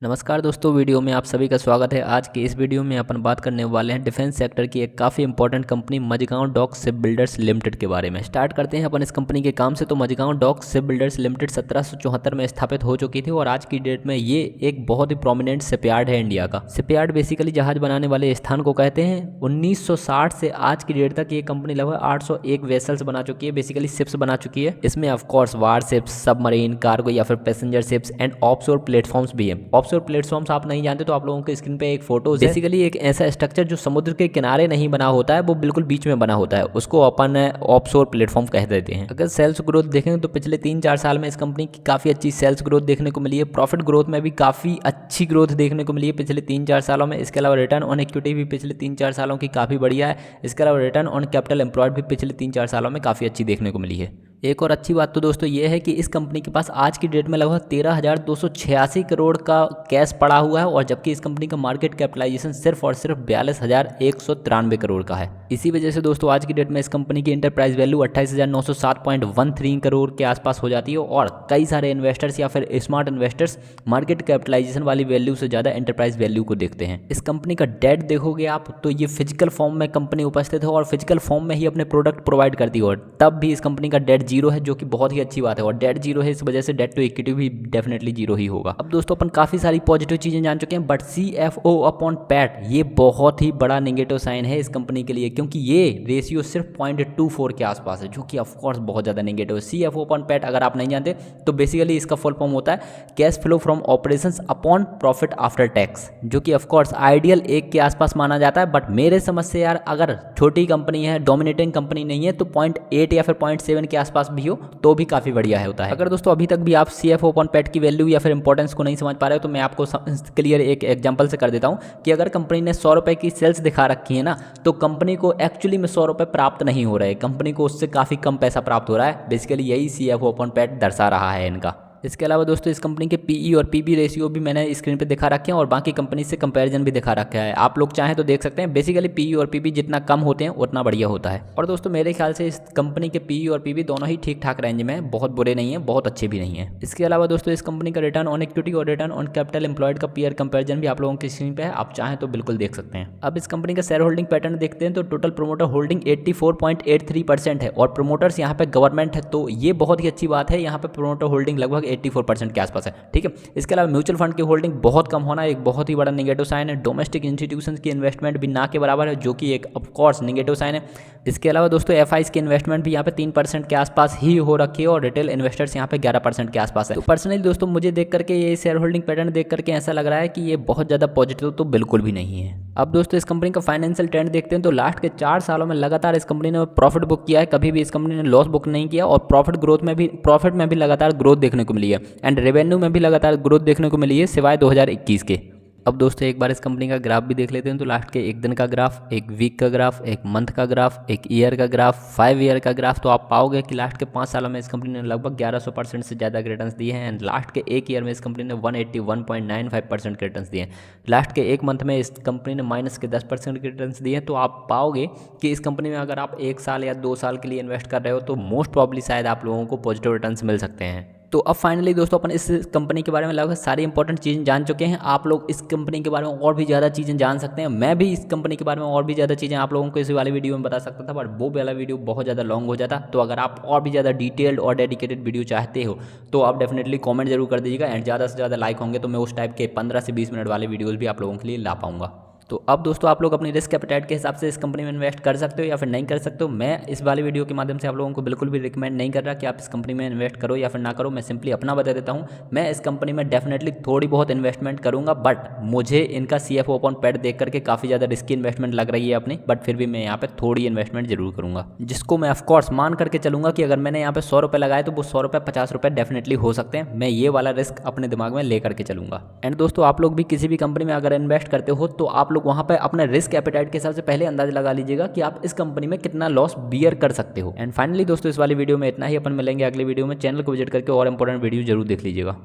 नमस्कार दोस्तों, वीडियो में आप सभी का स्वागत है। आज की इस वीडियो में अपन बात करने वाले हैं डिफेंस सेक्टर की एक काफ़ी important company Mazagon Dock Ship Builders Limited के बारे में। स्टार्ट करते हैं अपन इस कंपनी के काम से। तो Mazagon Dock Ship Builders Limited 1774 में स्थापित हो चुकी थी और आज की डेट में ये एक बहुत ही प्रोमिनेंट शिपयार्ड है इंडिया का। शिपयार्ड बेसिकली जहाज बनाने वाले स्थान को कहते हैं। 1960 से आज की डेट तक ये कंपनी लगभग 801 वेसल्स बना चुकी है, बेसिकली शिप्स बना चुकी है। इसमें ऑफकोर्स वार शिप्स, सबमरीन, कार्गो या फिर passenger ships and offshore platforms भी है। ऑफशोर प्लेटफॉर्म्स आप नहीं जानते तो आप लोगों के स्क्रीन पे एक फोटो, बेसिकली एक ऐसा स्ट्रक्चर जो समुद्र के किनारे नहीं बना होता है, वो बिल्कुल बीच में बना होता है, उसको अपन ऑफशोर प्लेटफॉर्म कह देते हैं। अगर सेल्स ग्रोथ देखें तो पिछले 3-4 साल में इस कंपनी की काफ़ी अच्छी सेल्स ग्रोथ देखने को मिली है। प्रॉफिट ग्रोथ में भी काफ़ी अच्छी ग्रोथ देखने को मिली है पिछले 3-4 सालों में। इसके अलावा रिटर्न ऑन इक्विटी भी पिछले 3-4 सालों की काफ़ी बढ़िया है। इसके अलावा रिटर्न ऑन कैपिटल एम्प्लॉयड भी पिछले 3-4 सालों में काफ़ी अच्छी देखने को मिली है। एक और अच्छी बात तो दोस्तों ये है कि इस कंपनी के पास आज की डेट में लगभग 13,286 करोड़ का कैश पड़ा हुआ है, और जबकि इस कंपनी का मार्केट कैपिटलाइजेशन सिर्फ और सिर्फ 42,193 करोड़ का है। इसी वजह से दोस्तों आज की डेट में इस कंपनी की इंटरप्राइज वैल्यू 28,907.13 करोड़ के आसपास हो जाती है, और कई सारे इन्वेस्टर्स या फिर स्मार्ट इन्वेस्टर्स मार्केट कैपिटलाइजेशन वाली वैल्यू से ज़्यादा एंटरप्राइज वैल्यू को देखते हैं। इस कंपनी का डेट देखोगे आप तो ये फिजिकल फॉर्म में कंपनी उपस्थित है और फिजिकल फॉर्म में ही अपने प्रोडक्ट प्रोवाइड करती है, और तब भी इस कंपनी का डेट जीरो है, जो कि बहुत ही अच्छी बात है। और डेट जीरो है, इस वजह से डेट टू इक्विटी भी डेफिनेटली जीरो ही होगा। अब दोस्तों अपन काफ़ी सारी पॉजिटिव चीज़ें जान चुके हैं, बट CFO अपॉन पैट ये बहुत ही बड़ा नेगेटिव साइन है इस कंपनी के लिए, क्योंकि ये रेशियो सिर्फ 0.24 के आसपास है, जो कि ऑफकोर्स बहुत ज़्यादा नेगेटिव है। CFO अपॉन पैट अगर आप नहीं जानते तो बेसिकली इसका फुल फॉर्म होता है cash flow from operations upon profit after tax, जो कि ऑफकोर्स आइडियल 1 के आसपास माना जाता है। बट मेरे समझ से यार अगर छोटी कंपनी है, डोमिनेटिंग कंपनी नहीं है, तो 0.8 या फिर 0.7 के आसपास भी हो तो भी काफ़ी बढ़िया है होता है। अगर दोस्तों अभी तक भी आप CFO अपॉन पैट की वैल्यू या फिर इंपॉर्टेंस को नहीं समझ पा रहे हो तो मैं आपको क्लियर एक एग्जांपल से कर देता हूं कि अगर कंपनी ने 100 रुपये की सेल्स दिखा रखी है ना, तो कंपनी को एक्चुअली में 100 रुपये प्राप्त नहीं हो रहे, कंपनी को उससे काफ़ी कम पैसा प्राप्त हो रहा है। बेसिकली यही CFO अपॉन पैट दर्शा रहा है इनका। इसके अलावा दोस्तों इस कंपनी के PE और PB रेशियो भी मैंने स्क्रीन पे दिखा रखे हैं, और बाकी कंपनी से कंपैरिजन भी दिखा रखा है। आप लोग चाहें तो देख सकते हैं। बेसिकली PE और PB जितना कम होते हैं उतना बढ़िया होता है। और दोस्तों मेरे ख्याल से इस कंपनी के PE और PB दोनों ही ठीक ठाक रेंज में, बहुत बुरे नहीं है, बहुत अच्छे भी नहीं है। इसके अलावा दोस्तों इस कंपनी का रिटर्न ऑन इक्विटी और रिटर्न ऑन कैपिटल एम्प्लॉयड का पीयर कंपेरिजन भी आप लोगों की स्क्रीन पे है, आप चाहें तो बिल्कुल देख सकते हैं। अब इस कंपनी का शेयर होल्डिंग पैटर्न देखते हैं तो टोटल प्रोमोटर होल्डिंग 84.83% है, और प्रोमोटर्स यहाँ पे गवर्नमेंट है, तो ये बहुत ही अच्छी बात है। यहाँ पे प्रोमोटर होल्डिंग लगभग 84% के आसपास है, ठीक है। इसके अलावा म्यूचुअल फंड की होल्डिंग बहुत कम होना एक बहुत ही बड़ा नेगेटिव साइन है। डोमेस्टिक इंस्टीट्यूशंस की इन्वेस्टमेंट भी ना के बराबर है, जो कि एक ऑफ कोर्स नेगेटिव साइन है। इसके अलावा दोस्तों FIs की इन्वेस्टमेंट भी यहाँ पे 3% के आसपास ही हो रखी है, और रिटेल इन्वेस्टर्स यहाँ पे 11% के आसपास है। तो पर्सनली दोस्तों मुझे देख करके ये शेयर होल्डिंग पैटर्न देख करके ऐसा लग रहा है कि ये बहुत ज़्यादा पॉजिटिव तो बिल्कुल भी नहीं है। अब दोस्तों इस कंपनी का फाइनेंशियल ट्रेंड देखते हैं तो लास्ट के 4 सालों में लगातार इस कंपनी ने प्रॉफिट बुक किया है, कभी भी इस कंपनी ने लॉस बुक नहीं किया, और प्रॉफिट में भी लगातार ग्रोथ देखने को मिली है, एंड रेवेन्यू में भी लगातार ग्रोथ देखने को मिली है, सिवाय 2021 के। अब दोस्तों एक बार इस कंपनी का ग्राफ भी देख लेते हैं तो लास्ट के 1 दिन का ग्राफ, 1 वीक का ग्राफ, 1 मंथ का ग्राफ, 1 ईयर का ग्राफ, 5 ईयर का ग्राफ, तो आप पाओगे कि लास्ट के 5 सालों में इस कंपनी ने लगभग 1100% से ज़्यादा रिटर्न्स दिए हैं, एंड लास्ट के 1 ईयर में इस कंपनी ने 181.95% के रिटर्न्स दिए हैं। लास्ट के 1 मंथ में इस कंपनी ने माइनस के 10% के रिटर्न्स दिए हैं। तो आप पाओगे कि इस कंपनी में अगर आप 1 साल या 2 साल के लिए इन्वेस्ट कर रहे हो तो मोस्ट प्रॉब्ली शायद आप लोगों को पॉजिटिव रिटर्न्स मिल सकते हैं। तो अब फाइनली दोस्तों अपन इस कंपनी के बारे में लगभग सारी इंपॉर्टेंट चीज़ें जान चुके हैं। आप लोग इस कंपनी के बारे में और भी ज़्यादा चीज़ें जान सकते हैं। मैं भी इस कंपनी के बारे में और भी ज़्यादा चीज़ें आप लोगों को इस वाले वीडियो में बता सकता था, बट वो वाला वीडियो बहुत ज़्यादा लॉन्ग हो जाता। तो अगर आप और भी ज़्यादा डिटेल्ड और डेडिकेटेड वीडियो चाहते हो तो आप डेफिनेटली कॉमेंट जरूर कर दीजिएगा, एंड ज़्यादा से ज़्यादा लाइक होंगे तो मैं उस टाइप के 15 से 20 मिनट वाले वीडियोज़ भी आप लोगों के लिए ला पाऊँगा। तो अब दोस्तों आप लोग अपनी रिस्क एपेटाइट के हिसाब से इस कंपनी में इन्वेस्ट कर सकते हो या फिर नहीं कर सकते हो। मैं इस वाले वीडियो के माध्यम से आप लोगों को बिल्कुल भी रिकमेंड नहीं कर रहा कि आप इस कंपनी में इन्वेस्ट करो या फिर ना करो। मैं सिंपली अपना बता देता हूँ, मैं इस कंपनी में डेफिनेटली थोड़ी बहुत इन्वेस्टमेंट करूँगा, बट मुझे इनका CFO अपॉन पैट देख करके काफ़ी ज़्यादा रिस्की इन्वेस्टमेंट लग रही है अपनी, बट फिर भी मैं यहाँ पे थोड़ी इन्वेस्टमेंट जरूर करूँगा, जिसको मैं ऑफकोर्स मान करके चलूँगा कि अगर मैंने यहाँ पे 100 रुपये लगाए तो वो 100 रुपये 50 रुपये डेफिनेटली हो सकते हैं। मैं ये वाला रिस्क अपने दिमाग में ले करके चलूँगा। एंड दोस्तों आप लोग भी किसी भी कंपनी में अगर इन्वेस्ट करते हो तो आप लोग वहाँ पर अपने रिस्क एपेटाइट के हिसाब से पहले अंदाजा लगा लीजिएगा कि आप इस कंपनी में कितना लॉस बियर कर सकते हो। एंड फाइनली दोस्तों इस वाली वीडियो में इतना ही। अपन मिलेंगे अगले वीडियो में। चैनल को विजिट करके और इंपॉर्टेंट वीडियो जरूर देख लीजिएगा।